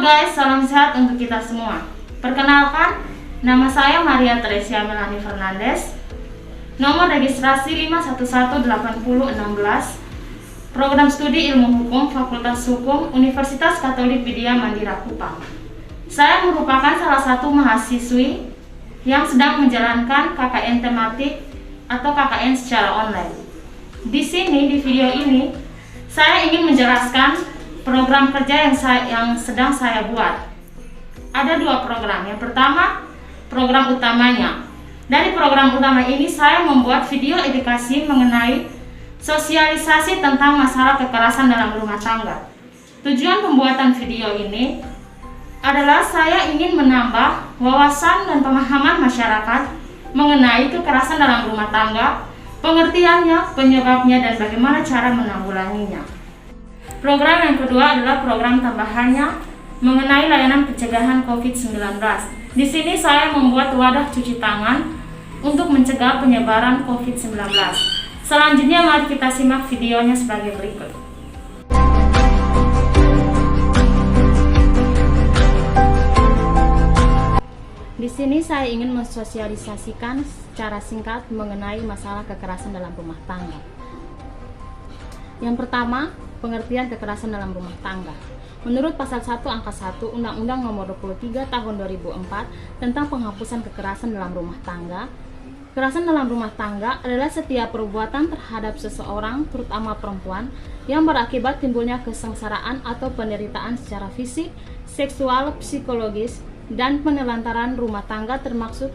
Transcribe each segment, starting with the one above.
guys, salam sehat untuk kita semua. Perkenalkan, nama saya Maria Teresia Melani Fernandes. Nomor registrasi 5118016. Program studi Ilmu Hukum Fakultas Hukum Universitas Katolik Widya Mandira Kupang. Saya merupakan salah satu mahasiswi yang sedang menjalankan KKN tematik atau KKN secara online. Di sini, di video ini, saya ingin menjelaskan program kerja yang sedang saya buat. Ada dua program. Yang pertama, program utamanya. Dari program utama ini saya membuat video edukasi mengenai sosialisasi tentang masalah kekerasan dalam rumah tangga. Tujuan pembuatan video ini adalah saya ingin menambah wawasan dan pemahaman masyarakat mengenai kekerasan dalam rumah tangga, pengertiannya, penyebabnya, dan bagaimana cara menanggulanginya. Program yang kedua adalah program tambahannya mengenai layanan pencegahan COVID-19. Di sini saya membuat wadah cuci tangan untuk mencegah penyebaran COVID-19. Selanjutnya mari kita simak videonya sebagai berikut. Di sini saya ingin mensosialisasikan secara singkat mengenai masalah kekerasan dalam rumah tangga. Yang pertama, pengertian kekerasan dalam rumah tangga. Menurut pasal 1 angka 1 Undang-Undang Nomor 23 Tahun 2004 tentang penghapusan kekerasan dalam rumah tangga, kekerasan dalam rumah tangga adalah setiap perbuatan terhadap seseorang, terutama perempuan, yang berakibat timbulnya kesengsaraan atau penderitaan secara fisik, seksual, psikologis, dan penelantaran rumah tangga, termasuk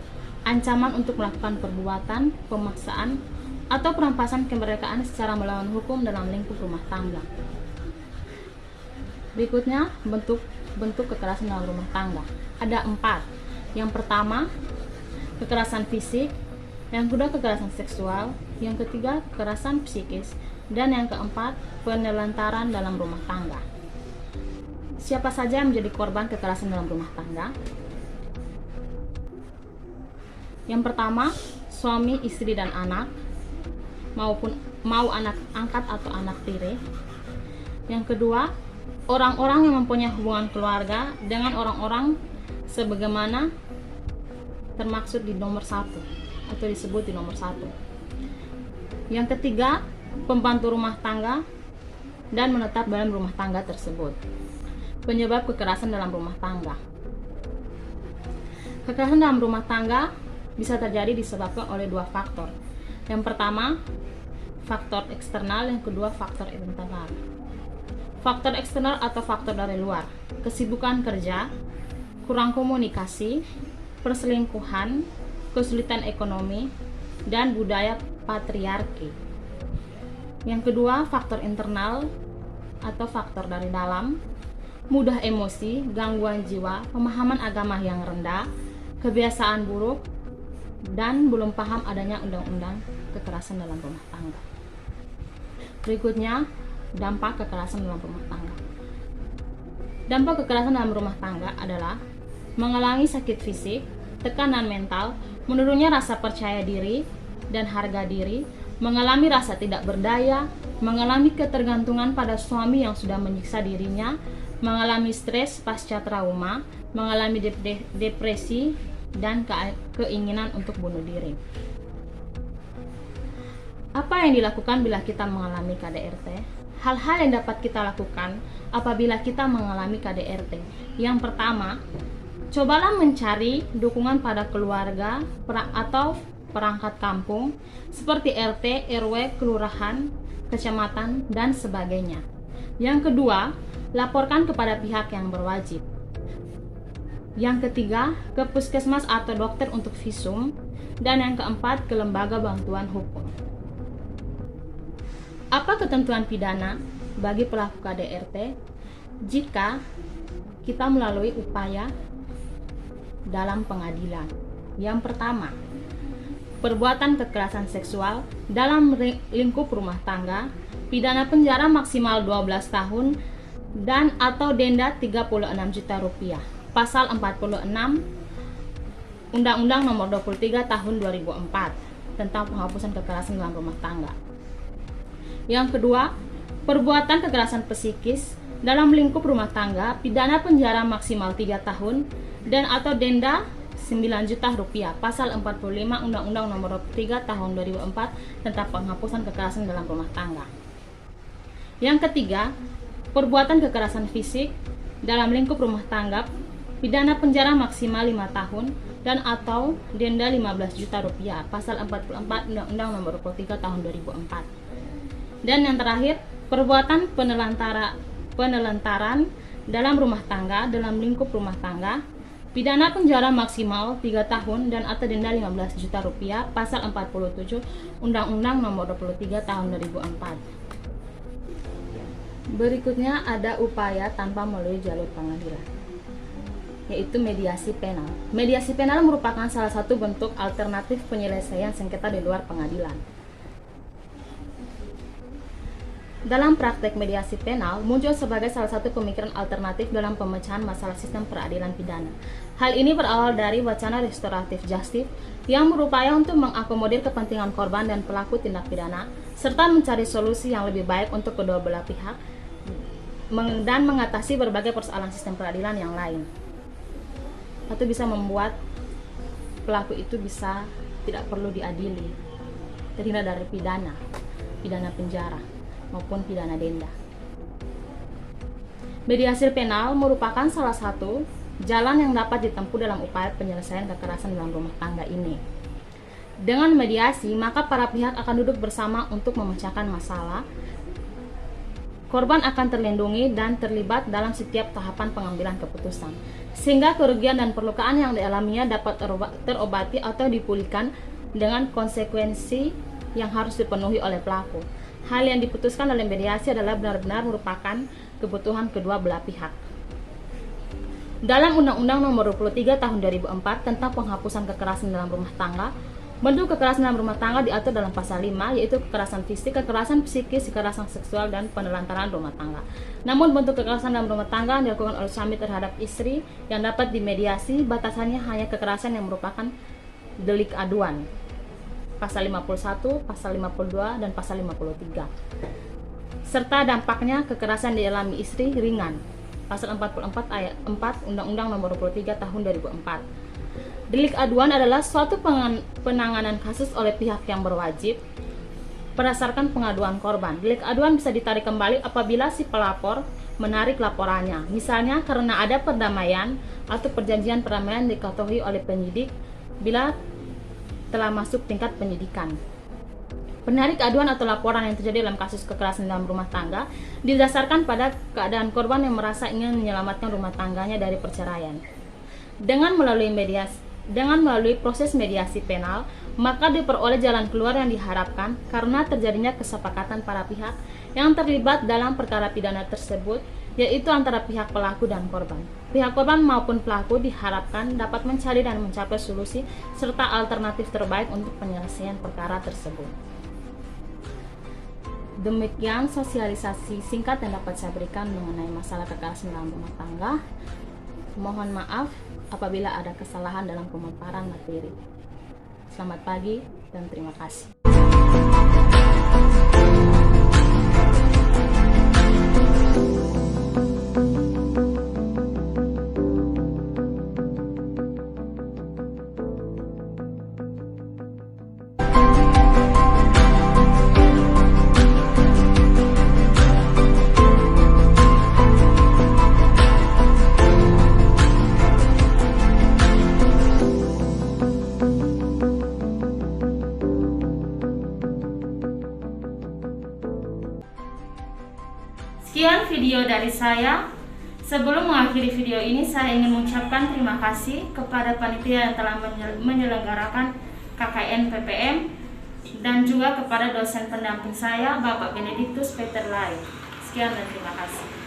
ancaman untuk melakukan perbuatan, pemaksaan, atau perampasan kemerdekaan secara melawan hukum dalam lingkup rumah tangga. Berikutnya, bentuk kekerasan dalam rumah tangga. Ada 4. Yang pertama, kekerasan fisik. Yang kedua, kekerasan seksual. Yang ketiga, kekerasan psikis. Dan yang keempat, penelantaran dalam rumah tangga. Siapa saja yang menjadi korban kekerasan dalam rumah tangga? Yang pertama, suami, istri, dan anak, mau anak angkat atau anak tiri. Yang kedua, orang-orang yang mempunyai hubungan keluarga dengan orang-orang sebagaimana termaksud di nomor 1 atau disebut di nomor 1. Yang ketiga, pembantu rumah tangga dan menetap dalam rumah tangga tersebut. Penyebab kekerasan dalam rumah tangga. Kekerasan dalam rumah tangga bisa terjadi disebabkan oleh 2 faktor. Yang pertama, faktor eksternal, yang kedua faktor internal. Faktor eksternal atau faktor dari luar, kesibukan kerja, kurang komunikasi, perselingkuhan, kesulitan ekonomi, dan budaya patriarki. Yang kedua, faktor internal atau faktor dari dalam, mudah emosi, gangguan jiwa, pemahaman agama yang rendah, kebiasaan buruk, dan belum paham adanya undang-undang kekerasan dalam rumah tangga. Berikutnya, dampak kekerasan dalam rumah tangga. Dampak kekerasan dalam rumah tangga adalah mengalami sakit fisik, tekanan mental, menurunnya rasa percaya diri dan harga diri, mengalami rasa tidak berdaya, mengalami ketergantungan pada suami yang sudah menyiksa dirinya, mengalami stres pasca trauma, mengalami depresi, dan keinginan untuk bunuh diri. Apa yang dilakukan bila kita mengalami KDRT? Hal-hal yang dapat kita lakukan apabila kita mengalami KDRT. Yang pertama, cobalah mencari dukungan pada keluarga atau perangkat kampung seperti RT, RW, kelurahan, kecamatan, dan sebagainya. Yang kedua, laporkan kepada pihak yang berwajib. Yang ketiga, ke puskesmas atau dokter untuk visum. Dan yang keempat, ke lembaga bantuan hukum. Apa ketentuan pidana bagi pelaku KDRT jika kita melalui upaya dalam pengadilan? Yang pertama, perbuatan kekerasan seksual dalam lingkup rumah tangga, pidana penjara maksimal 12 tahun dan atau denda 36 juta rupiah. Pasal 46 Undang-Undang Nomor 23 Tahun 2004 tentang penghapusan kekerasan dalam rumah tangga. Yang kedua, perbuatan kekerasan psikis Dalam lingkup rumah tangga, pidana penjara maksimal 3 tahun dan atau denda 9 juta rupiah. Pasal 45 Undang-Undang Nomor 3 Tahun 2004 tentang penghapusan kekerasan dalam rumah tangga. Yang ketiga, perbuatan kekerasan fisik dalam lingkup rumah tangga, pidana penjara maksimal 5 tahun dan atau denda 15 juta rupiah. Pasal 44 Undang-Undang Nomor 23 Tahun 2004. Dan yang terakhir, perbuatan penelentaran dalam rumah tangga, dalam lingkup rumah tangga, pidana penjara maksimal 3 tahun dan atau denda 15 juta rupiah. Pasal 47 Undang-Undang Nomor 23 Tahun 2004. Berikutnya ada upaya tanpa melalui jalur pengadilan, yaitu mediasi penal. Mediasi penal merupakan salah satu bentuk alternatif penyelesaian sengketa di luar pengadilan. Dalam praktek mediasi penal muncul sebagai salah satu pemikiran alternatif dalam pemecahan masalah sistem peradilan pidana. Hal ini berawal dari wacana restoratif justice yang berupaya untuk mengakomodir kepentingan korban dan pelaku tindak pidana serta mencari solusi yang lebih baik untuk kedua belah pihak dan mengatasi berbagai persoalan sistem peradilan yang lain, atau bisa membuat pelaku itu bisa tidak perlu diadili, terhindar dari pidana penjara maupun pidana denda. Mediasi penal merupakan salah satu jalan yang dapat ditempuh dalam upaya penyelesaian kekerasan dalam rumah tangga ini. Dengan mediasi, maka para pihak akan duduk bersama untuk memecahkan masalah. Korban akan terlindungi dan terlibat dalam setiap tahapan pengambilan keputusan, sehingga kerugian dan perlukaan yang dialaminya dapat terobati atau dipulihkan dengan konsekuensi yang harus dipenuhi oleh pelaku. Hal yang diputuskan dalam mediasi adalah benar-benar merupakan kebutuhan kedua belah pihak. Dalam Undang-Undang Nomor 23 Tahun 2004 tentang penghapusan kekerasan dalam rumah tangga, bentuk kekerasan dalam rumah tangga diatur dalam pasal 5, yaitu kekerasan fisik, kekerasan psikis, kekerasan seksual, dan penelantaran rumah tangga. Namun bentuk kekerasan dalam rumah tangga yang dilakukan oleh suami terhadap istri yang dapat dimediasi batasannya hanya kekerasan yang merupakan delik aduan. Pasal 51, pasal 52, dan pasal 53. Serta dampaknya kekerasan dialami istri ringan. Pasal 44 ayat 4 Undang-Undang Nomor 23 Tahun 2004. Delik aduan adalah suatu penanganan kasus oleh pihak yang berwajib berdasarkan pengaduan korban. Delik aduan bisa ditarik kembali apabila si pelapor menarik laporannya, misalnya karena ada perdamaian atau perjanjian perdamaian diketahui oleh penyidik bila telah masuk tingkat penyidikan. Penarik aduan atau laporan yang terjadi dalam kasus kekerasan dalam rumah tangga didasarkan pada keadaan korban yang merasa ingin menyelamatkan rumah tangganya dari perceraian. Dengan melalui proses mediasi penal, maka diperoleh jalan keluar yang diharapkan karena terjadinya kesepakatan para pihak yang terlibat dalam perkara pidana tersebut, yaitu antara pihak pelaku dan korban. Pihak korban maupun pelaku diharapkan dapat mencari dan mencapai solusi serta alternatif terbaik untuk penyelesaian perkara tersebut. Demikian sosialisasi singkat yang dapat saya berikan mengenai masalah kekerasan dalam rumah tangga. Mohon maaf apabila ada kesalahan dalam pemaparan materi. Selamat pagi dan terima kasih. Sekian video dari saya. Sebelum mengakhiri video ini, saya ingin mengucapkan terima kasih kepada panitia yang telah menyelenggarakan KKN PPM dan juga kepada dosen pendamping saya, Bapak Benediktus Peter Lai. Sekian dan terima kasih.